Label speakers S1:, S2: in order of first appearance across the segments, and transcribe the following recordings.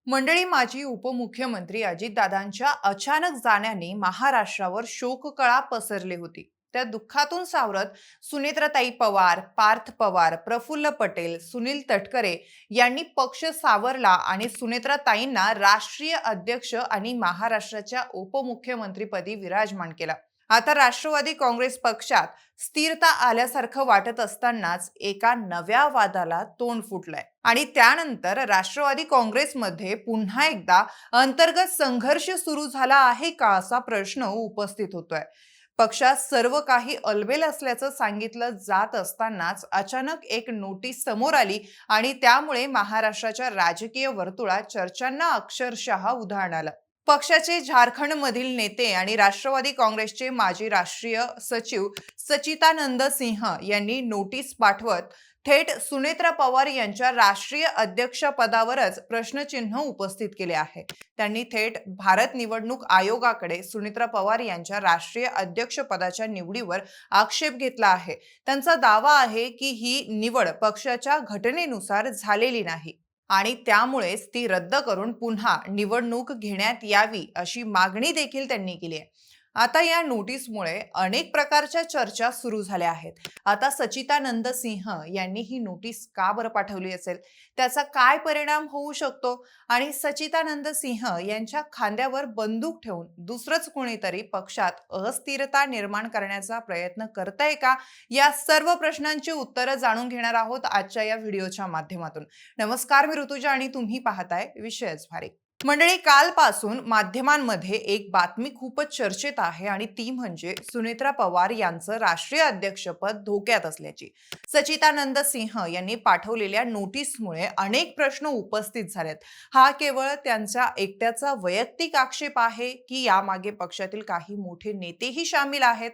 S1: मंडळी, माजी उपमुख्यमंत्री अजितदादांच्या अचानक जाण्याने महाराष्ट्रावर शोककळा पसरली होती. त्या दुःखातून सावरत सुनेत्राताई पवार, पार्थ पवार, प्रफुल्ल पटेल, सुनील तटकरे यांनी पक्ष सावरला आणि सुनेत्राताईंना राष्ट्रीय अध्यक्ष आणि महाराष्ट्राच्या उपमुख्यमंत्रीपदी विराजमान केला. आता राष्ट्रवादी काँग्रेस पक्षात स्थिरता आल्यासारखं वाटत असतानाच एका नव्या वादाला तोंड फुटलंय आणि त्यानंतर राष्ट्रवादी काँग्रेसमध्ये पुन्हा एकदा अंतर्गत संघर्ष सुरू झाला आहे का, असा प्रश्न उपस्थित होतोय. पक्षात सर्व काही अलबेल असल्याचं सांगितलं जात असतानाच अचानक एक नोटीस समोर आली आणि त्यामुळे महाराष्ट्राच्या राजकीय वर्तुळात चर्चांना अक्षरशः उधाण आलं. पक्षाचे झारखंडमधील नेते आणि राष्ट्रवादी काँग्रेसचे माजी राष्ट्रीय सचिव सच्चिदानंद सिंह यांनी नोटीस पाठवत थेट सुनेत्रा पवार यांच्या राष्ट्रीय अध्यक्षपदावरच प्रश्नचिन्ह उपस्थित केले आहे. त्यांनी थेट भारत निवडणूक आयोगाकडे सुनेत्रा पवार यांच्या राष्ट्रीय अध्यक्षपदाच्या निवडीवर आक्षेप घेतला आहे. त्यांचा दावा आहे की ही निवड पक्षाच्या घटनेनुसार झालेली नाही आणि त्यामुळेच ती रद्द करून पुन्हा निवडणूक घेण्यात यावी, अशी मागणी देखील त्यांनी केली आहे. आता या नोटीसमुळे अनेक प्रकारच्या चर्चा सुरू झाल्या आहेत. आता सच्चिदानंद सिंह यांनी ही नोटीस का बरं पाठवली असेल, त्याचा काय परिणाम होऊ शकतो आणि सच्चिदानंद सिंह यांच्या खांद्यावर बंदूक ठेवून दुसरंच कोणीतरी पक्षात अस्थिरता निर्माण करण्याचा प्रयत्न करतंय का, या सर्व प्रश्नांची उत्तरं जाणून घेणार आहोत आजच्या या व्हिडिओच्या माध्यमातून. नमस्कार, मी ऋतुजा आणि तुम्ही पाहताय विषयच भारी. मंडळी, कालपासून माध्यमांमध्ये एक बातमी खूपच चर्चेत आहे आणि ती म्हणजे सुनेत्रा पवार यांचं राष्ट्रीय अध्यक्षपद धोक्यात असल्याची. सच्चिदानंद सिंह यांनी पाठवलेल्या नोटीसमुळे अनेक प्रश्न उपस्थित झालेत. हा केवळ त्यांच्या एकट्याचा वैयक्तिक आक्षेप आहे की यामागे पक्षातील काही मोठे नेतेही सामील आहेत?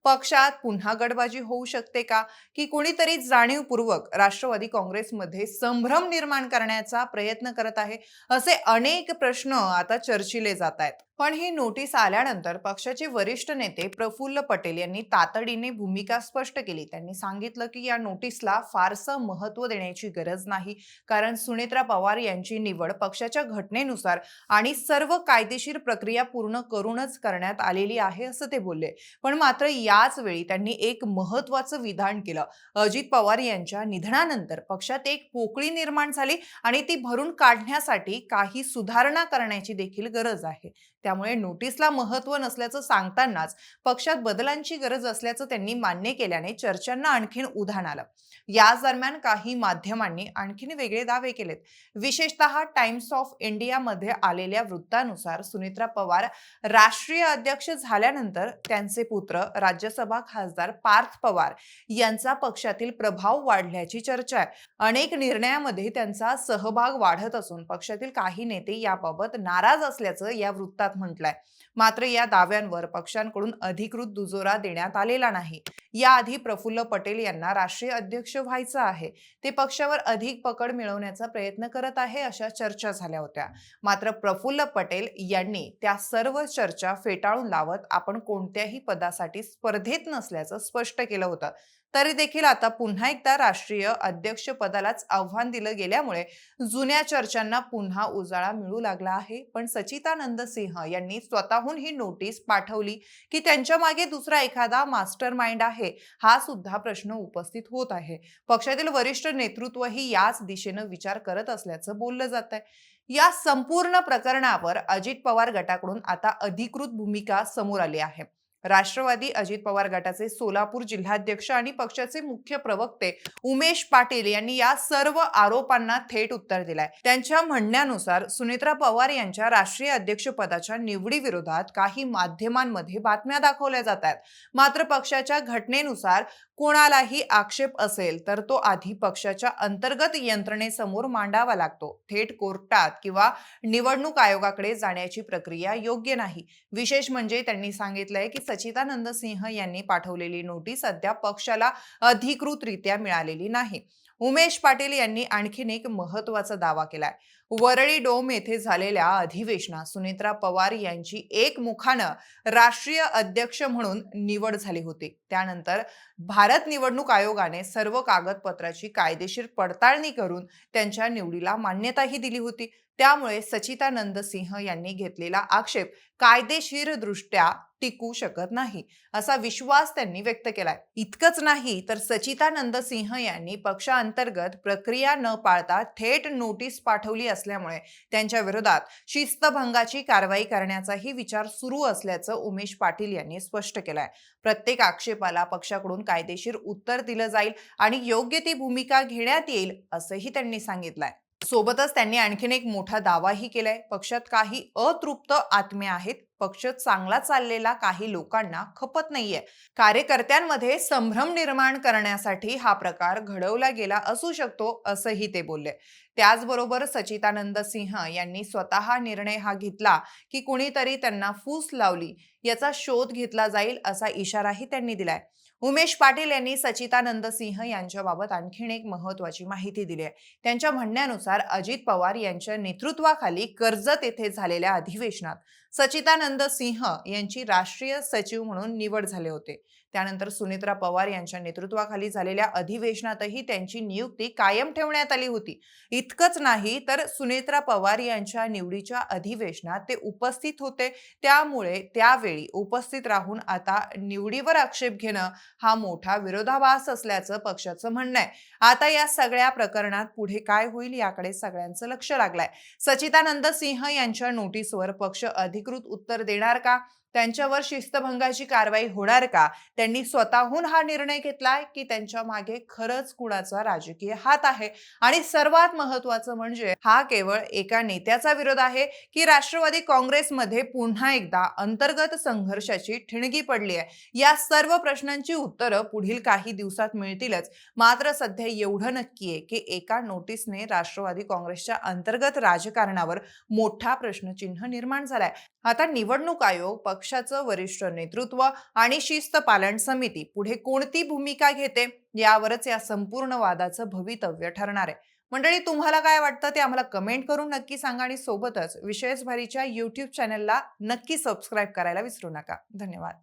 S1: पक्षात पुन्हा गडबाजी होऊ शकते का, की कोणीतरी जाणीवपूर्वक राष्ट्रवादी काँग्रेसमध्ये संभ्रम निर्माण करण्याचा प्रयत्न करत आहे? असे अनेक प्रश्न आता चर्चिले जात आहेत. पण ही नोटीस आल्यानंतर पक्षाचे वरिष्ठ नेते प्रफुल्ल पटेल यांनी तातडीने भूमिका स्पष्ट केली. त्यांनी सांगितलं की या नोटीसला फारसं महत्त्व देण्याची गरज नाही, कारण सुनेत्रा पवार यांची निवड पक्षाच्या घटनेनुसार आणि सर्व कायदेशीर प्रक्रिया पूर्ण करूनच करण्यात आलेली आहे, असं ते बोलले. पण मात्र याच वेळी त्यांनी एक महत्त्वाचं विधान केलं. अजित पवार यांच्या निधनानंतर पक्षात एक पोकळी निर्माण झाली आणि ती भरून काढण्यासाठी काही सुधारणा करण्याची देखील गरज आहे. त्यामुळे नोटीसला महत्त्व नसल्याचं सांगतानाच पक्षात बदलांची गरज असल्याचं त्यांनी मान्य केल्याने चर्चांना आणखीन उधाण आलं. याच दरम्यान काही माध्यमांनी आणखीन वेगळे दावे केलेत. विशेषतः टाइम्स ऑफ इंडियामध्ये आलेल्या वृत्तानुसार सुनेत्रा पवार राष्ट्रीय अध्यक्ष झाल्यानंतर त्यांचे पुत्र राज्यसभा खासदार पार्थ पवार यांचा पक्षातील प्रभाव वाढल्याची चर्चा आहे. अनेक निर्णयामध्ये त्यांचा सहभाग वाढत असून पक्षातील काही नेते याबाबत नाराज असल्याचं या वृत्तात म्हटलंय. मात्र या दाव्यांवर पक्षांकडून अधिकृत दुजोरा देण्यात आलेला नाही. याआधी प्रफुल्ल पटेल यांना राष्ट्रीय अध्यक्ष व्हायचं आहे, ते पक्षावर अधिक पकड मिळवण्याचा प्रयत्न करत आहे, अशा चर्चा झाल्या होत्या. मात्र प्रफुल्ल पटेल यांनी त्या सर्व चर्चा फेटाळून लावत आपण कोणत्याही पदासाठी स्पर्धेत नसल्याचं स्पष्ट केलं होतं. तरी देखील आता पुन्हा एकदा राष्ट्रीय अध्यक्ष पदालाच आव्हान दिलं गेल्यामुळे जुन्या चर्चांना पुन्हा उजाळा मिळू लागला आहे. पण सच्चिदानंद सिंह यांनी स्वतःहून ही नोटीस पाठवली की त्यांच्या मागे दुसरा एखादा मास्टर माइंड आहे, हा सुद्धा प्रश्न उपस्थित होत आहे. पक्षातील वरिष्ठ नेतृत्वही याच दिशेनं विचार करत असल्याचं बोललं जात आहे. या संपूर्ण प्रकरणावर अजित पवार गटाकडून आता अधिकृत भूमिका समोर आली आहे. राष्ट्रवादी अजित पवार गटाचे सोलापूर जिल्हाध्यक्ष आणि पक्षाचे मुख्य प्रवक्ते उमेश पाटील यांनी या सर्व आरोपांना थेट उत्तर दिलंय. त्यांच्या म्हणण्यानुसार सुनेत्रा पवार यांच्या राष्ट्रीय अध्यक्षपदाच्या निवडीविरोधात काही माध्यमांमध्ये बातम्या दाखवल्या जात आहेत. मात्र पक्षाच्या घटनेनुसार कोणालाही आक्षेप असेल तर तो आधी पक्षाच्या अंतर्गत यंत्रणेसमोर मांडावा लागतो. थेट कोर्टात किंवा निवडणूक आयोगाकडे जाण्याची प्रक्रिया योग्य नाही. विशेष म्हणजे त्यांनी सांगितलंय की सच्चिदानंद सिंह यांनी पाठवलेली नोटीस अद्याप पक्षाला अधिकृतरित्या मिळालेली नाही. उमेश पाटील यांनी आणखीन एक महत्त्वाचा दावा केलाय. वरळी डोम येथे झालेल्या अधिवेशनात सुनेत्रा पवार यांची एकमुखानं राष्ट्रीय अध्यक्ष म्हणून निवड झाली होती. त्यानंतर भारत निवडणूक आयोगाने सर्व कागदपत्राची कायदेशीर पडताळणी करून त्यांच्या निवडीला मान्यताही दिली होती. त्यामुळे सचिदानंद सिंह यांनी घेतलेला आक्षेप कायदेशीरदृष्ट्या टिकू शकत नाही असा विश्वास त्यांनी व्यक्त केलाय. इतकंच नाही तर सचिदानंद सिंह यांनी पक्षांतर्गत प्रक्रिया न पाळता थेट नोटीस पाठवली असल्यामुळे त्यांच्या विरोधात शिस्तभंगाची कारवाई करण्याचाही विचार सुरू असल्याचं उमेश पाटील यांनी स्पष्ट केलंय. प्रत्येक आक्षेपाला पक्षाकडून कायदेशीर उत्तर दिलं जाईल आणि योग्य ती भूमिका घेण्यात येईल असंही त्यांनी सांगितलंय. सोबतच त्यांनी आणखीन एक मोठा दावाही केलाय. पक्षात काही अतृप्त आत्मे आहेत. पक्ष चांगला चाललेला काही लोकांना खपत नाहीये. कार्यकर्त्यांमध्ये संभ्रम निर्माण करण्यासाठी हा प्रकार घडवला गेला असू शकतो असंही ते बोलले. त्याचबरोबर सचिदानंद सिंह यांनी स्वतः निर्णय हा घेतला की कुणीतरी त्यांना फूस लावली याचा शोध घेतला जाईल असा इशाराही त्यांनी दिलाय. उमेश पाटील यांनी सचिदानंद सिंह यांच्याबाबत आणखीन एक महत्त्वाची माहिती दिली आहे. त्यांच्या म्हणण्यानुसार अजित पवार यांच्या नेतृत्वाखाली कर्जत येथे झालेल्या अधिवेशनात सचिदानंद सिंह यांची राष्ट्रीय सचिव म्हणून निवड झाले होते. त्यानंतर सुनेत्रा पवार यांच्या नेतृत्वाखाली झालेल्या अधिवेशनातही त्यांची नियुक्ती कायम ठेवण्यात आली होती. इतकंच नाही तर सुनेत्रा पवार यांच्या निवडीच्या अधिवेशनात ते उपस्थित होते. त्यामुळे त्यावेळी उपस्थित राहून आता निवडीवर आक्षेप घेणं हा मोठा विरोधाभास असल्याचं पक्षाचं म्हणणं आहे. आता या सगळ्या प्रकरणात पुढे काय होईल याकडे सगळ्यांचं लक्ष लागलंय. सचिदानंद सिंह यांच्या नोटीसवर पक्ष अधिकृत उत्तर देणार का? त्यांच्यावर शिस्तभंगाची कारवाई होणार का? त्यांनी स्वतःहून हा निर्णय घेतलाय की त्यांच्या मागे खरंच कुणाचा राजकीय हात आहे? आणि सर्वात महत्त्वाचं म्हणजे हा केवळ एका नेत्याचा विरोध आहे की राष्ट्रवादी काँग्रेसमध्ये पुन्हा एकदा अंतर्गत संघर्षाची ठिणगी पडली आहे? या सर्व प्रश्नांची उत्तरं पुढील काही दिवसात मिळतीलच. मात्र सध्या एवढं नक्की आहे की एका नोटीसने राष्ट्रवादी काँग्रेसच्या अंतर्गत राजकारणावर मोठा प्रश्नचिन्ह निर्माण झालाय. आता निवडणूक आयोग, पक्षाचं वरिष्ठ नेतृत्व आणि शिस्त पालन समिती पुढे कोणती भूमिका घेते यावरच या संपूर्ण वादाचं भवितव्य ठरणार आहे. मंडळी, तुम्हाला काय वाटतं ते आम्हाला कमेंट करून नक्की सांगा आणि सोबतच विशेष भारीच्या YouTube चॅनलला नक्की सबस्क्राईब करायला विसरू नका. धन्यवाद.